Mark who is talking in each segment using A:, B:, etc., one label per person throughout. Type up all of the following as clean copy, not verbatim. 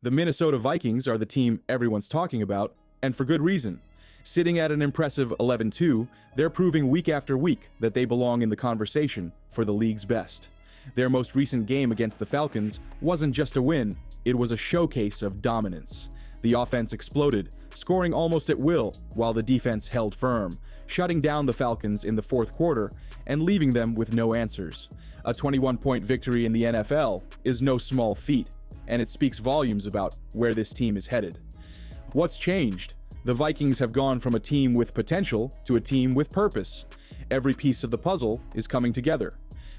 A: The Minnesota Vikings are the team everyone's talking about, and for good reason. Sitting at an impressive 11-2, they're proving week after week that they belong in the conversation for the league's best. Their most recent game against the Falcons wasn't just a win, it was a showcase of dominance. The offense exploded, scoring almost at will, while the defense held firm, shutting down the Falcons in the fourth quarter and leaving them with no answers. A 21-point victory in the NFL is no small feat, and it speaks volumes about where this team is headed. What's changed? The Vikings have gone from a team with potential to a team with purpose. Every piece of the puzzle is coming together.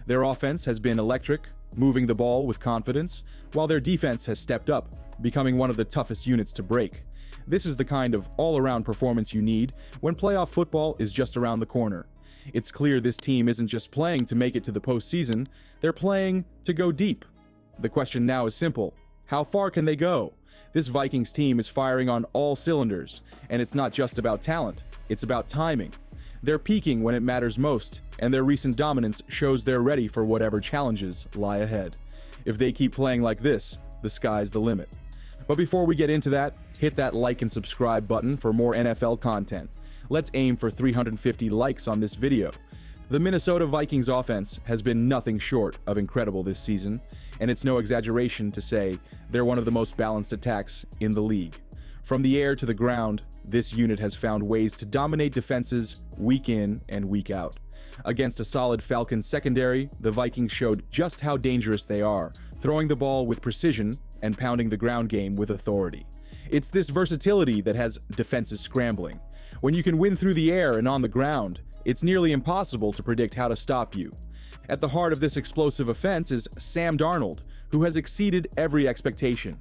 A: Their offense has been electric, moving the ball with confidence, while their defense has stepped up, becoming one of the toughest units to break. This is the kind of all-around performance you need when playoff football is just around the corner. It's clear this team isn't just playing to make it to the postseason, they're playing to go deep. The question now is simple: how far can they go? This Vikings team is firing on all cylinders, and it's not just about talent, it's about timing. They're peaking when it matters most, and their recent dominance shows they're ready for whatever challenges lie ahead. If they keep playing like this, the sky's the limit. But before we get into that, hit that like and subscribe button for more NFL content. Let's aim for 350 likes on this video. The Minnesota Vikings offense has been nothing short of incredible this season, and it's no exaggeration to say they're one of the most balanced attacks in the league. From the air to the ground, this unit has found ways to dominate defenses week in and week out. Against a solid Falcons secondary, the Vikings showed just how dangerous they are, throwing the ball with precision and pounding the ground game with authority. It's this versatility that has defenses scrambling. When you can win through the air and on the ground, it's nearly impossible to predict how to stop you. At the heart of this explosive offense is Sam Darnold, who has exceeded every expectation.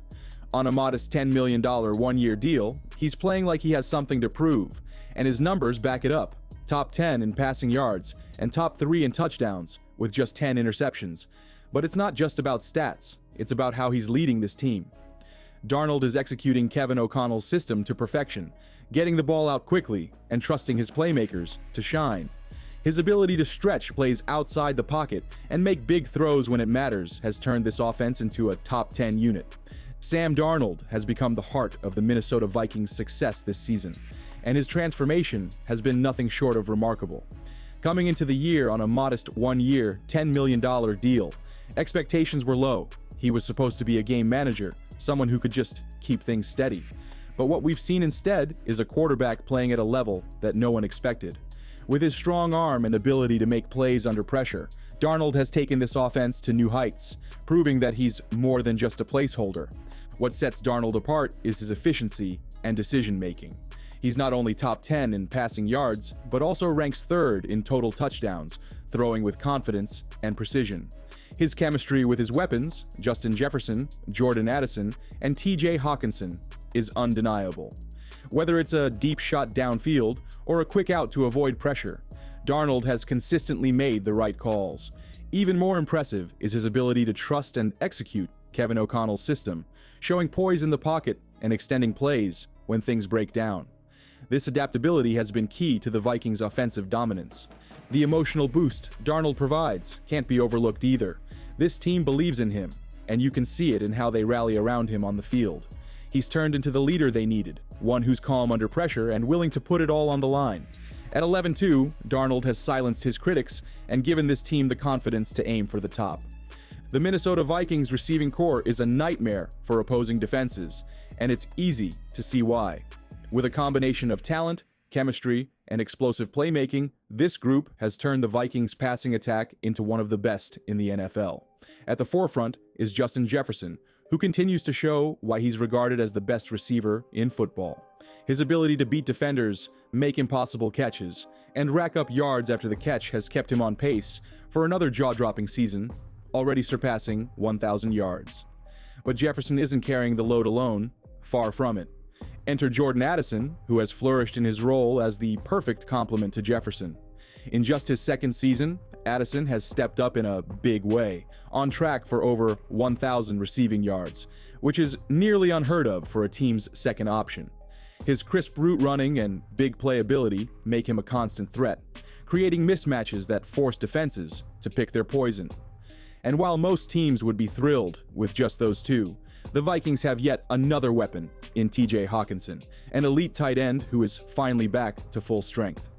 A: On a modest $10 million one-year deal, he's playing like he has something to prove, and his numbers back it up. Top 10 in passing yards and top 3 in touchdowns, with just 10 interceptions. But it's not just about stats, it's about how he's leading this team. Darnold is executing Kevin O'Connell's system to perfection, getting the ball out quickly and trusting his playmakers to shine. His ability to stretch plays outside the pocket and make big throws when it matters has turned this offense into a top 10 unit. Sam Darnold has become the heart of the Minnesota Vikings' success this season, and his transformation has been nothing short of remarkable. Coming into the year on a modest one-year, $10 million deal, expectations were low. He was supposed to be a game manager, someone who could just keep things steady. But what we've seen instead is a quarterback playing at a level that no one expected. With his strong arm and ability to make plays under pressure, Darnold has taken this offense to new heights, proving that he's more than just a placeholder. What sets Darnold apart is his efficiency and decision-making. He's not only top 10 in passing yards, but also ranks third in total touchdowns, throwing with confidence and precision. His chemistry with his weapons, Justin Jefferson, Jordan Addison, and TJ Hawkinson, is undeniable. Whether it's a deep shot downfield or a quick out to avoid pressure, Darnold has consistently made the right calls. Even more impressive is his ability to trust and execute Kevin O'Connell's system, showing poise in the pocket and extending plays when things break down. This adaptability has been key to the Vikings' offensive dominance. The emotional boost Darnold provides can't be overlooked either. This team believes in him, and you can see it in how they rally around him on the field. He's turned into the leader they needed, one who's calm under pressure and willing to put it all on the line. At 11-2, Darnold has silenced his critics and given this team the confidence to aim for the top. The Minnesota Vikings receiving corps is a nightmare for opposing defenses, and it's easy to see why. With a combination of talent, chemistry, and explosive playmaking, this group has turned the Vikings' passing attack into one of the best in the NFL. At the forefront is Justin Jefferson, who continues to show why he's regarded as the best receiver in football. His ability to beat defenders, make impossible catches, and rack up yards after the catch has kept him on pace for another jaw-dropping season, already surpassing 1,000 yards. But Jefferson isn't carrying the load alone, far from it. Enter Jordan Addison, who has flourished in his role as the perfect complement to Jefferson. In just his second season, Addison has stepped up in a big way, on track for over 1,000 receiving yards, which is nearly unheard of for a team's second option. His crisp route running and big playability make him a constant threat, creating mismatches that force defenses to pick their poison. And while most teams would be thrilled with just those two, The Vikings have yet another weapon in TJ Hawkinson, an elite tight end who is finally back to full strength.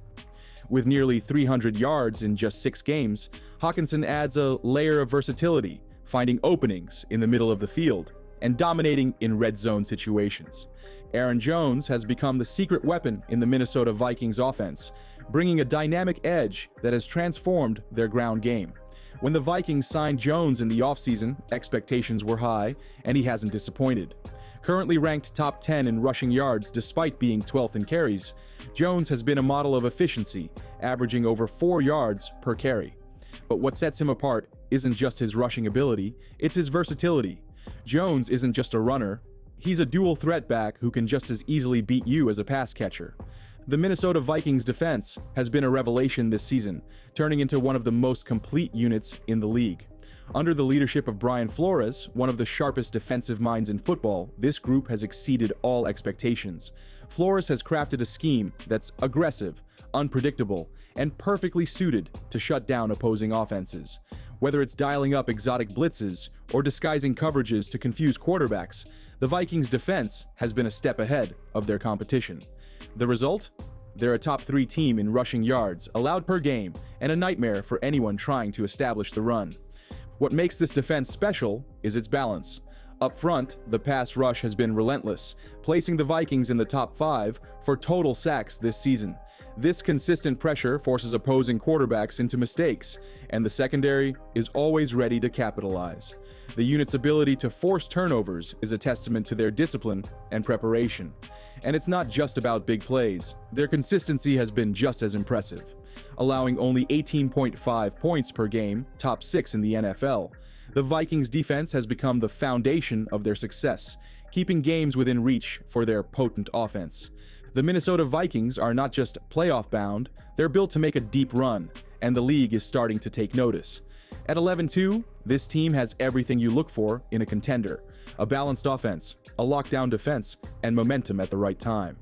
A: With nearly 300 yards in just 6 games, Hawkinson adds a layer of versatility, finding openings in the middle of the field and dominating in red zone situations. Aaron Jones has become the secret weapon in the Minnesota Vikings offense, bringing a dynamic edge that has transformed their ground game. When the Vikings signed Jones in the offseason, expectations were high, and he hasn't disappointed. Currently ranked top 10 in rushing yards despite being 12th in carries, Jones has been a model of efficiency, averaging over 4 yards per carry. But what sets him apart isn't just his rushing ability, it's his versatility. Jones isn't just a runner, he's a dual threat back who can just as easily beat you as a pass catcher. The Minnesota Vikings defense has been a revelation this season, turning into one of the most complete units in the league. Under the leadership of Brian Flores, one of the sharpest defensive minds in football, this group has exceeded all expectations. Flores has crafted a scheme that's aggressive, unpredictable, and perfectly suited to shut down opposing offenses. Whether it's dialing up exotic blitzes or disguising coverages to confuse quarterbacks, the Vikings' defense has been a step ahead of their competition. The result? They're a top 3 team in rushing yards, allowed per game, and a nightmare for anyone trying to establish the run. What makes this defense special is its balance. Up front, the pass rush has been relentless, placing the Vikings in the top 5 for total sacks this season. This consistent pressure forces opposing quarterbacks into mistakes, and the secondary is always ready to capitalize. The unit's ability to force turnovers is a testament to their discipline and preparation. And it's not just about big plays. Their consistency has been just as impressive. Allowing only 18.5 points per game, top 6 in the NFL, the Vikings' defense has become the foundation of their success, keeping games within reach for their potent offense. The Minnesota Vikings are not just playoff-bound, they're built to make a deep run, and the league is starting to take notice. At 11-2, this team has everything you look for in a contender: a balanced offense, a lockdown defense, and momentum at the right time.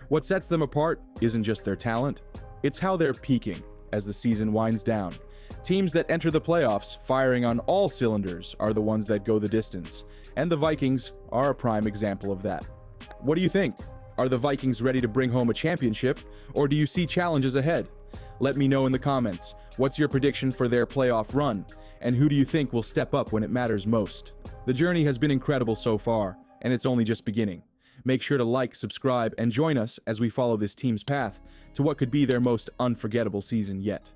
A: What sets them apart isn't just their talent, it's how they're peaking as the season winds down. Teams that enter the playoffs firing on all cylinders are the ones that go the distance, and the Vikings are a prime example of that. What do you think? Are the Vikings ready to bring home a championship, or do you see challenges ahead? Let me know in the comments. What's your prediction for their playoff run, and who do you think will step up when it matters most? The journey has been incredible so far, and it's only just beginning. Make sure to like, subscribe, and join us as we follow this team's path to what could be their most unforgettable season yet.